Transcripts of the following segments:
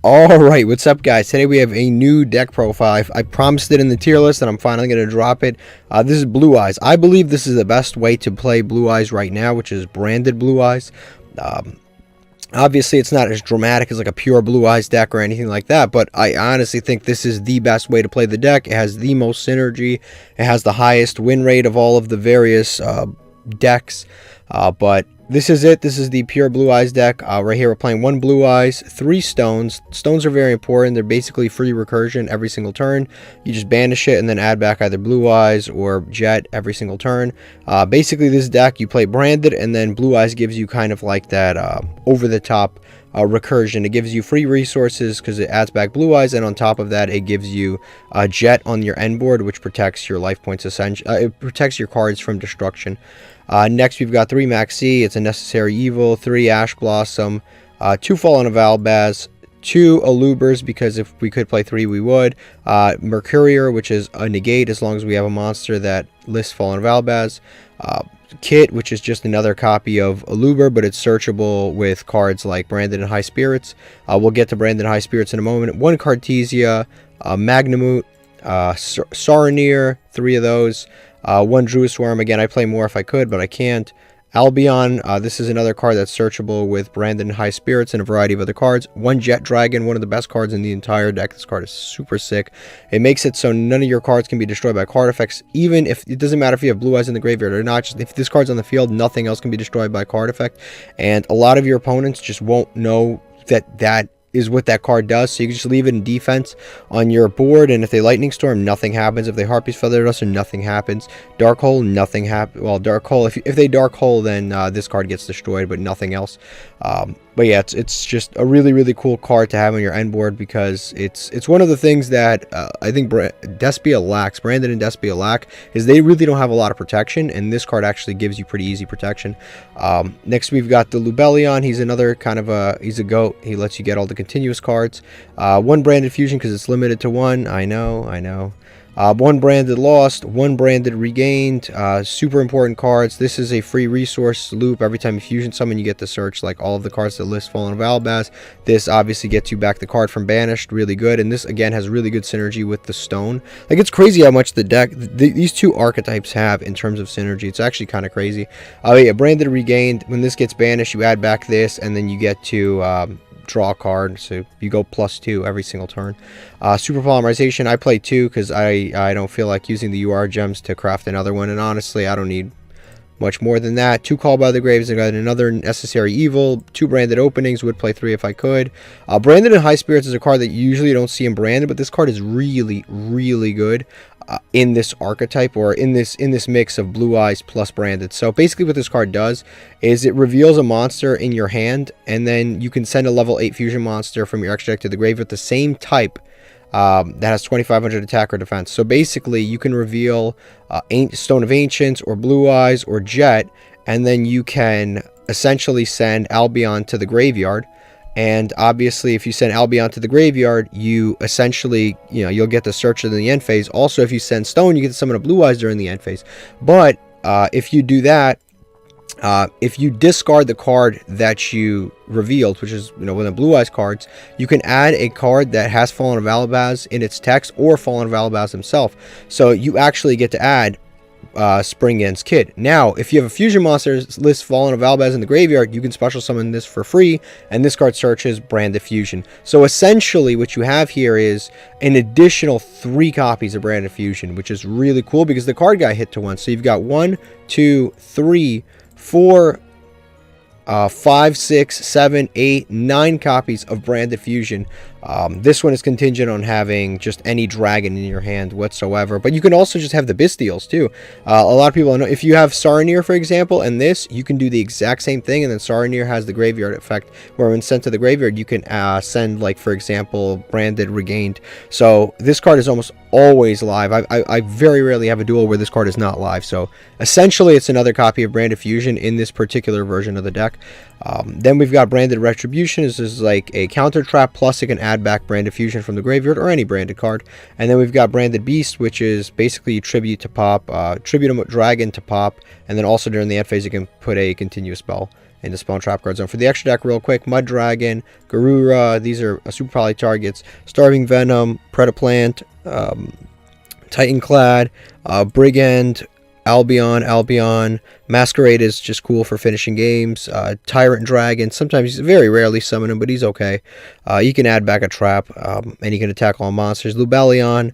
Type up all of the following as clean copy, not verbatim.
Alright, what's up guys? Today we have a new deck profile. I promised it in the tier list and I'm finally going to drop it. This is Blue Eyes. I believe this is the best way to play Blue Eyes right now, which is branded Blue Eyes. Obviously it's not as dramatic as like a pure Blue Eyes deck or anything like that, but I honestly think this is the best way to play the deck. It has the most synergy. It has the highest win rate of all of the various decks, but this is it. This is the pure Blue Eyes deck. Right here we're playing 1 Blue Eyes, 3 Stones. Stones are very important. They're basically free recursion every single turn. You just banish it and then add back either Blue Eyes or Jet every single turn. Basically this deck, you play branded, and then Blue Eyes gives you kind of like that over-the-top recursion. It gives you free resources because it adds back Blue Eyes, and on top of that it gives you a Jet on your end board, which protects your life points. It protects your cards from destruction. Next we've got 3 Maxi. It's a necessary evil. 3 Ash Blossom, 2 Fallen of Albaz, 2 Alubers, because if we could play 3 we would. Mercurier, which is a negate as long as we have a monster that lists Fallen of Albaz. Kit, which is just another copy of Aluber, but it's searchable with cards like Branded and High Spirits. We'll get to Branded and High Spirits in a moment. 1 Cartesia, Magnamut, Saronir, 3 of those. 1 Druid Swarm. Again, I play more if I could, but I can't. Albion, this is another card that's searchable with Branded and High Spirits and a variety of other cards. 1 Jet Dragon, one of the best cards in the entire deck. This card is super sick. It makes it so none of your cards can be destroyed by card effects, even if it doesn't matter if you have Blue Eyes in the graveyard or not. Just if this card's on the field, nothing else can be destroyed by card effect, and a lot of your opponents just won't know that is what that card does, so you can just leave it in defense on your board, and if they Lightning Storm, nothing happens. If they Harpy's Feather Duster, nothing happens. Dark Hole, nothing happens. Well, Dark Hole, if they Dark Hole, then this card gets destroyed, but nothing else. But yeah, it's just a really cool card to have on your end board, because it's one of the things that I think Despia lacks, Branded and Despia lack, is they really don't have a lot of protection, and this card actually gives you pretty easy protection. Next we've got the Lubellion. He's another kind of he's a goat. He lets you get all the continuous cards. 1 Branded Fusion because it's limited to 1. I know. 1 Branded Lost, 1 Branded Regained. Super important cards. This is a free resource loop. Every time you fusion summon, you get to search like all of the cards that list Fallen of Albaz. This obviously gets you back the card from Banished. Really good. And this again has really good synergy with the Stone. Like, it's crazy how much the deck, these 2 archetypes have in terms of synergy. It's actually kind of crazy. Yeah, Branded Regained. When this gets banished, you add back this, and then you get to draw a card, so you go +2 every single turn. Super Polymerization, I play 2 because I don't feel like using the UR gems to craft another one, and honestly I don't need much more than that. 2 Call by the Graves, I got another necessary evil. 2 Branded Openings, would play 3 if I could. Branded and High Spirits is a card that you usually don't see in Branded, but this card is really good in this archetype, or in this mix of Blue Eyes plus Branded. So basically what this card does is it reveals a monster in your hand, and then you can send a level 8 fusion monster from your extra deck to the grave with the same type that has 2500 attack or defense. So basically you can reveal Stone of Ancients or Blue Eyes or Jet, and then you can essentially send Albion to the graveyard. And obviously if you send Albion to the graveyard, you essentially, you'll get the search in the end phase. Also, if you send Stone, you get to summon a Blue Eyes during the end phase. But if you do that, if you discard the card that you revealed, which is one of the Blue Eyes cards, you can add a card that has Fallen of Albaz in its text, or Fallen of Albaz himself. So you actually get to add Springand's Kid. Now, if you have a fusion monster list Fallen of Albaz in the graveyard, you can special summon this for free, and this card searches Branded Fusion. So essentially what you have here is an additional 3 copies of Branded Fusion, which is really cool because the card got hit to 1. So you've got 1, 2, 3, 4, 5, 6, 7, 8, 9 copies of Branded Fusion. This one is contingent on having just any dragon in your hand whatsoever, but you can also just have the Bestials too. A lot of people know, if you have Saronir, for example, and this, you can do the exact same thing, and then Saronir has the graveyard effect, where when sent to the graveyard, you can send, like, for example, Branded Regained. So this card is almost always live. I very rarely have a duel where this card is not live. So essentially it's another copy of Branded Fusion in this particular version of the deck. Then we've got Branded Retribution. This is like a counter trap, plus it can add back Branded Fusion from the graveyard or any branded card. And then we've got Branded Beast, which is basically tribute to pop, tribute a dragon to pop, and then also during the end phase you can put a continuous spell in the spawn trap card zone. For the extra deck, real quick, Mud Dragon, Garura, these are super poly targets, Starving Venom, Predaplant, Titanclad, Brigand, Albion, Masquerade is just cool for finishing games, Tyrant Dragon, sometimes, very rarely summon him, but he's okay. You can add back a trap, and you can attack all monsters. Lubellion,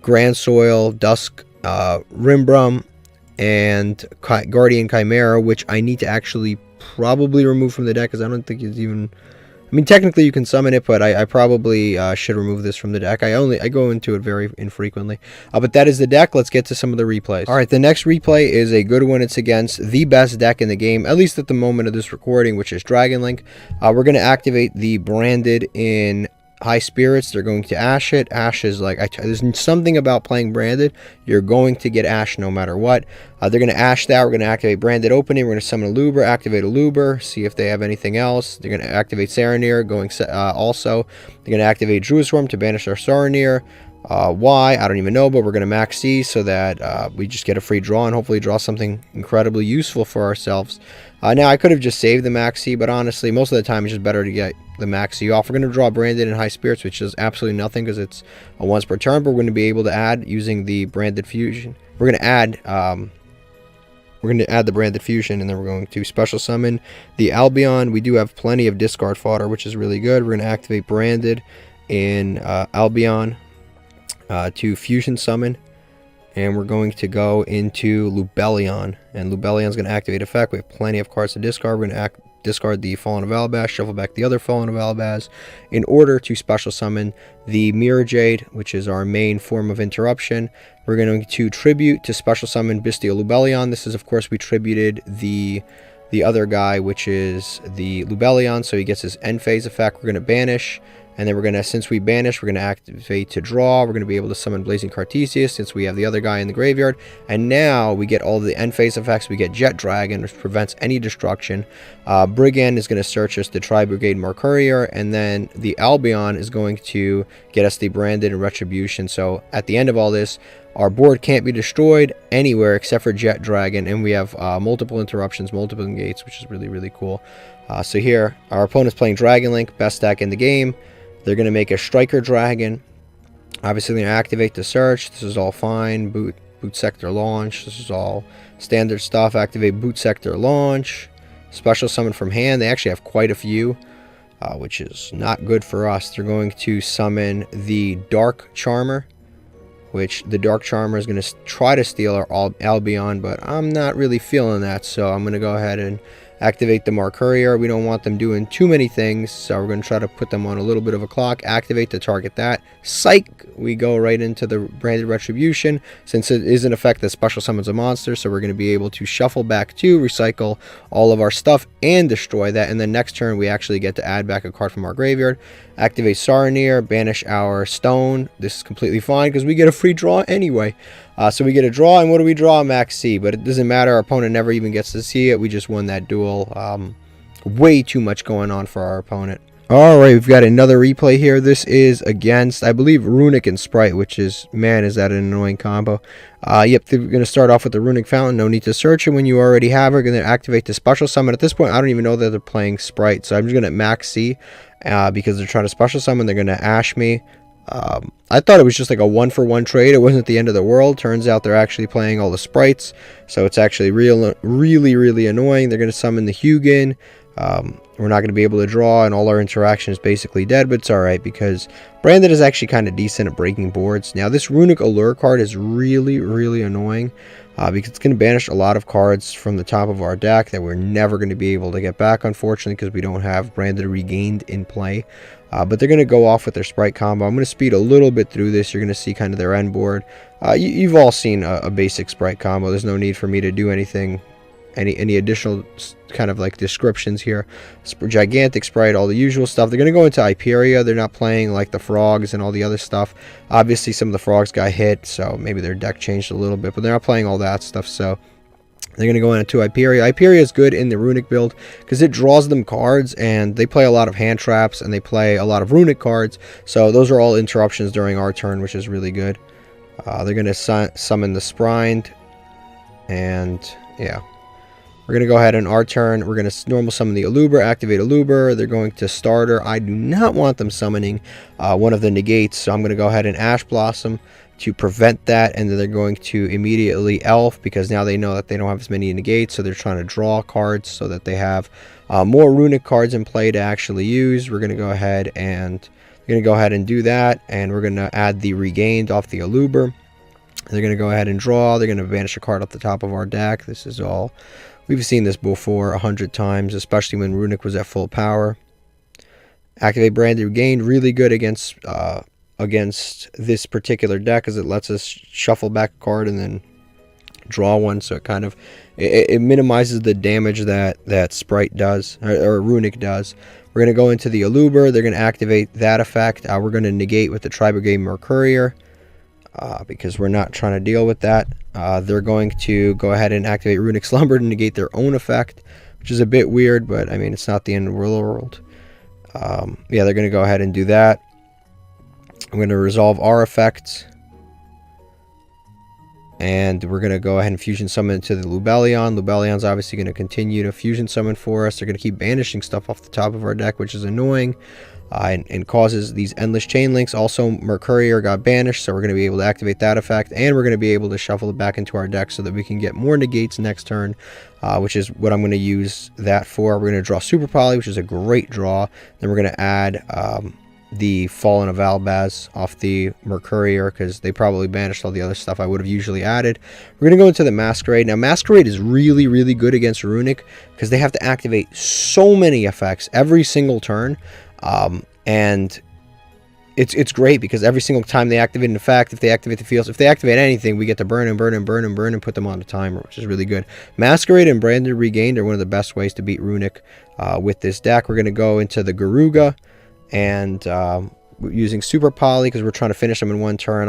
Grand Soil, Dusk, Rimbrum, and Guardian Chimera, which I need to actually probably remove from the deck, because I don't think it's even... I mean, technically you can summon it, but I probably should remove this from the deck. I go into it very infrequently. But that is the deck. Let's get to some of the replays. Alright, the next replay is a good one. It's against the best deck in the game, at least at the moment of this recording, which is Dragon Link. We're going to activate the Branded in High Spirits. They're going to Ash it. Ash is like, there's something about playing Branded. You're going to get Ash no matter what. They're going to Ash that. We're going to activate Branded Opening. We're going to summon a Luber, activate a Luber, see if they have anything else. They're going to activate Saronir, also. They're going to activate Druisworm to banish our Saronir. Why? I don't even know, but we're going to max C so that we just get a free draw and hopefully draw something incredibly useful for ourselves. Now, I could have just saved the max C, but honestly, most of the time it's just better to get the max C off. We're going to draw Branded in High Spirits, which is absolutely nothing because it's a once per turn, but we're going to be able to add using the Branded Fusion. We're going to add the Branded Fusion, and then we're going to special summon the Albion. We do have plenty of discard fodder, which is really good. We're going to activate Branded in Albion to Fusion Summon, and we're going to go into Lubellion, and Lubellion's going to activate effect. We have plenty of cards to discard. We're going to discard the Fallen of Albaz, shuffle back the other Fallen of Albaz in order to special summon the Mirror Jade, which is our main form of interruption. We're going to tribute to special summon Bestial Lubellion. This is, of course, we tributed the other guy, which is the Lubellion, so he gets his end phase effect. We're going to banish, and then we're going to, since we banish, we're going to activate to draw. We're going to be able to summon Blazing Cartesius since we have the other guy in the graveyard. And now we get all the end phase effects. We get Jet Dragon, which prevents any destruction. Brigand is going to search us the Tri-Brigade Mercurier. And then the Albion is going to get us the Branded and Retribution. So at the end of all this, our board can't be destroyed anywhere except for Jet Dragon. And we have multiple interruptions, multiple gates, which is really, really cool. So here, our opponent's playing Dragon Link, best deck in the game. They're going to make a Striker Dragon. Obviously, they're going to activate the search. This is all fine. Boot Sector Launch. This is all standard stuff. Activate Boot Sector Launch. Special summon from hand. They actually have quite a few, which is not good for us. They're going to summon the Dark Charmer, which the Dark Charmer is going to try to steal our Albion, but I'm not really feeling that, so I'm going to go ahead and activate the Mercurier. We don't want them doing too many things, so we're going to try to put them on a little bit of a clock. Activate to target that. Psych! We go right into the Branded Retribution. Since it is an effect that special summons a monster, so we're going to be able to shuffle back to recycle all of our stuff and destroy that. And then next turn, we actually get to add back a card from our graveyard. Activate Saronir, banish our Stone. This is completely fine because we get a free draw anyway. So we get a draw, and what do we draw? Max C, but it doesn't matter. Our opponent never even gets to see it. We just won that duel. Way too much going on for our opponent. Alright, we've got another replay here. This is against, I believe, Runic and Sprite, which is, man, is that an annoying combo. Yep, they're going to start off with the Runic Fountain. No need to search it when you already have it. We're going to activate the special summon. At this point, I don't even know that they're playing Sprite, so I'm just going to max C because they're trying to special summon. They're going to Ash me. I thought it was just like a 1-for-1 trade. It wasn't the end of the world. Turns out they're actually playing all the sprites, so it's actually really annoying. They're going to summon the Hugin. We're not going to be able to draw, and all our interaction is basically dead, but it's alright because Branded is actually kind of decent at breaking boards. Now, this Runic Allure card is really annoying because it's going to banish a lot of cards from the top of our deck that we're never going to be able to get back, unfortunately, because we don't have Branded Regained in play. But they're going to go off with their Sprite combo. I'm going to speed a little bit through this. You're going to see kind of their end board. You've all seen a basic Sprite combo. There's no need for me to do anything, any additional kind of like descriptions here. Gigantic Sprite, all the usual stuff. They're going to go into Hyperia. They're not playing like the frogs and all the other stuff. Obviously, some of the frogs got hit, so maybe their deck changed a little bit, but they're not playing all that stuff, so they're going to go into Hyperia. Hyperia is good in the Runic build because it draws them cards, and they play a lot of hand traps, and they play a lot of Runic cards, so those are all interruptions during our turn, which is really good. They're going to summon the Sprined, and yeah. We're going to go ahead on our turn. We're going to normal summon the Aluber, activate Aluber. They're going to starter. I do not want them summoning one of the negates, so I'm going to go ahead and Ash Blossom to prevent that, and then they're going to immediately Elf, because now they know that they don't have as many negates, so they're trying to draw cards so that they have more Runic cards in play to actually use. We're going to go ahead and do that, and we're going to add the Regained off the Aluber. They're going to go ahead and draw. They're going to banish a card off the top of our deck. This is all, we've seen this before 100 times, especially when Runic was at full power. Activate Branded Regained, really good against this particular deck, as it lets us shuffle back a card and then draw one, so it kind of it minimizes the damage that Sprite does, or Runic does. We're going to go into the Aluber. They're going to activate that effect. We're going to negate with the Tri-Brigade Mercourier, because we're not trying to deal with that. They're going to go ahead and activate Runic Slumber to negate their own effect, which is a bit weird, but I mean, it's not the end of the world. Yeah, they're going to go ahead and do that. I'm going to resolve our effects, and we're going to go ahead and fusion summon into the Lubellion. Lubellion's obviously going to continue to fusion summon for us. They're going to keep banishing stuff off the top of our deck, which is annoying, and causes these endless chain links. Also, Mercourier got banished, so we're going to be able to activate that effect, and we're going to be able to shuffle it back into our deck so that we can get more negates next turn, which is what I'm going to use that for. We're going to draw Super Poly, which is a great draw. Then we're going to add the Fallen of Albaz off the Mercourier, because they probably banished all the other stuff I would have usually added. We're going to go into the Masquerade. Now, Masquerade is really, really good against Runic, because they have to activate so many effects every single turn, and it's great, because every single time they activate an effect, if they activate the fields, if they activate anything, we get to burn and burn and burn and burn and put them on a timer, which is really good. Masquerade and Branded Regained are one of the best ways to beat Runic with this deck. We're going to go into the Garuga, and using Super Poly, because we're trying to finish them in one turn.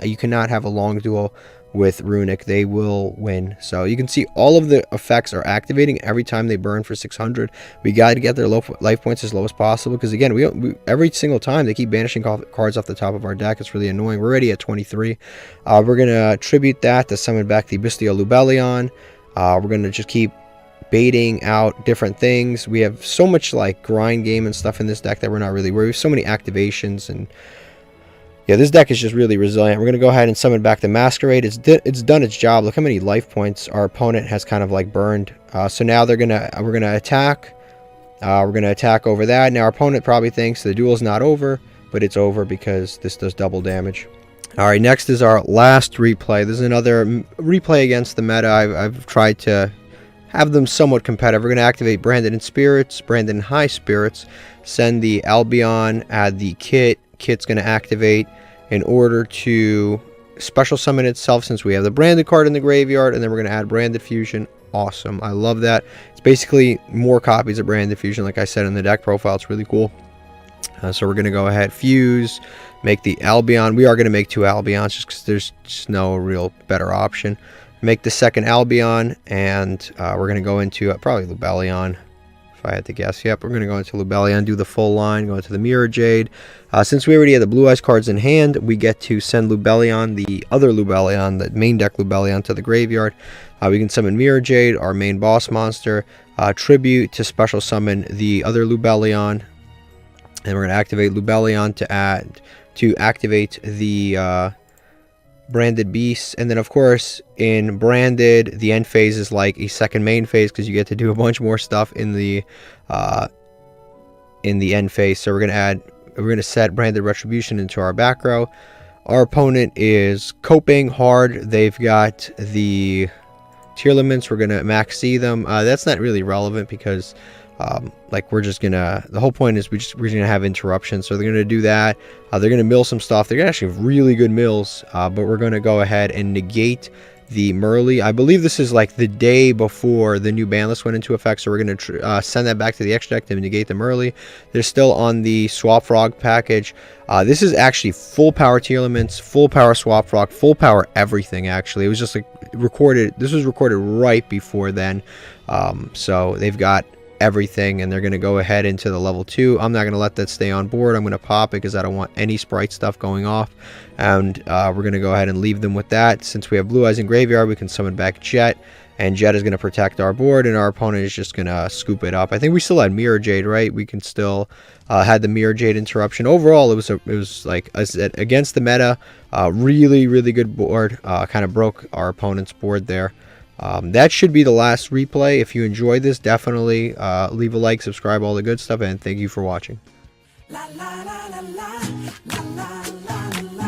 You cannot have a long duel with Runic. They will win. So you can see all of the effects are activating every time they burn for 600. We got to get their life points as low as possible, because again, we every single time they keep banishing cards off the top of our deck. It's really annoying. We're already at 23. We're going to tribute that to summon back the Bestial Lubellion. We're going to just keep baiting out different things. We have so much like grind game and stuff in this deck that we're not really worried. We have so many activations, and yeah, this deck is just really resilient. We're going to go ahead and summon back the Masquerade. It's done its job. Look how many life points our opponent has kind of like burned. So now we're gonna attack. We're gonna attack over that. Now our opponent probably thinks the duel's not over, but it's over, because this does double damage. All right, next is our last replay. This is another replay against the meta. I've tried to have them somewhat competitive. We're going to activate Branded in Spirits, Branded in High Spirits, send the Albion, add the Kit. Kit's going to activate in order to special summon itself, since we have the Branded card in the graveyard, and then we're going to add Branded Fusion. Awesome. I love that. It's basically more copies of Branded Fusion, like I said in the deck profile. It's really cool. So we're going to go ahead, fuse, make the Albion. We are going to make 2 Albions, just because there's just no real better option. Make the second Albion, and we're going to go into probably Lubellion, if I had to guess. Yep, we're going to go into Lubellion, do the full line, go into the Mirror Jade. Since we already have the Blue Eyes cards in hand, we get to send Lubellion, the other Lubellion, the main deck Lubellion, to the graveyard. We can summon Mirror Jade, our main boss monster, tribute to special summon the other Lubellion, and we're going to activate Lubellion to activate the Branded Beasts. And then of course in Branded, the end phase is like a second main phase, because you get to do a bunch more stuff in the end phase. So we're going to set Branded Retribution into our back row. Our opponent is coping hard. They've got the tier limits. We're going to max C them. That's not really relevant, because like we're just gonna, the whole point is we're gonna have interruptions. So they're gonna do that. They're gonna mill some stuff. They're gonna actually have really good mills, but we're gonna go ahead and negate the Merly. I believe this is like the day before the new ban list went into effect, so we're gonna send that back to the extra deck to negate the Merly. They're still on the Swap Frog package. This is actually full power tier elements, full power Swap Frog, full power everything. Actually, it was just like recorded. This was recorded right before then, so they've got everything, and they're going to go ahead into the level 2. I'm not going to let that stay on board. I'm going to pop it, because I don't want any sprite stuff going off, and we're going to go ahead and leave them with that. Since we have Blue Eyes in graveyard, we can summon back Jet, and Jet is going to protect our board, and our opponent is just going to scoop it up. I think we still had Mirror Jade, right? We can still had the Mirror Jade interruption. Overall, it was like I said, against the meta, really good board. Kind of broke our opponent's board there. That should be the last replay. If you enjoyed this, definitely leave a like, subscribe, all the good stuff, and thank you for watching. La, la, la, la, la, la, la, la, la.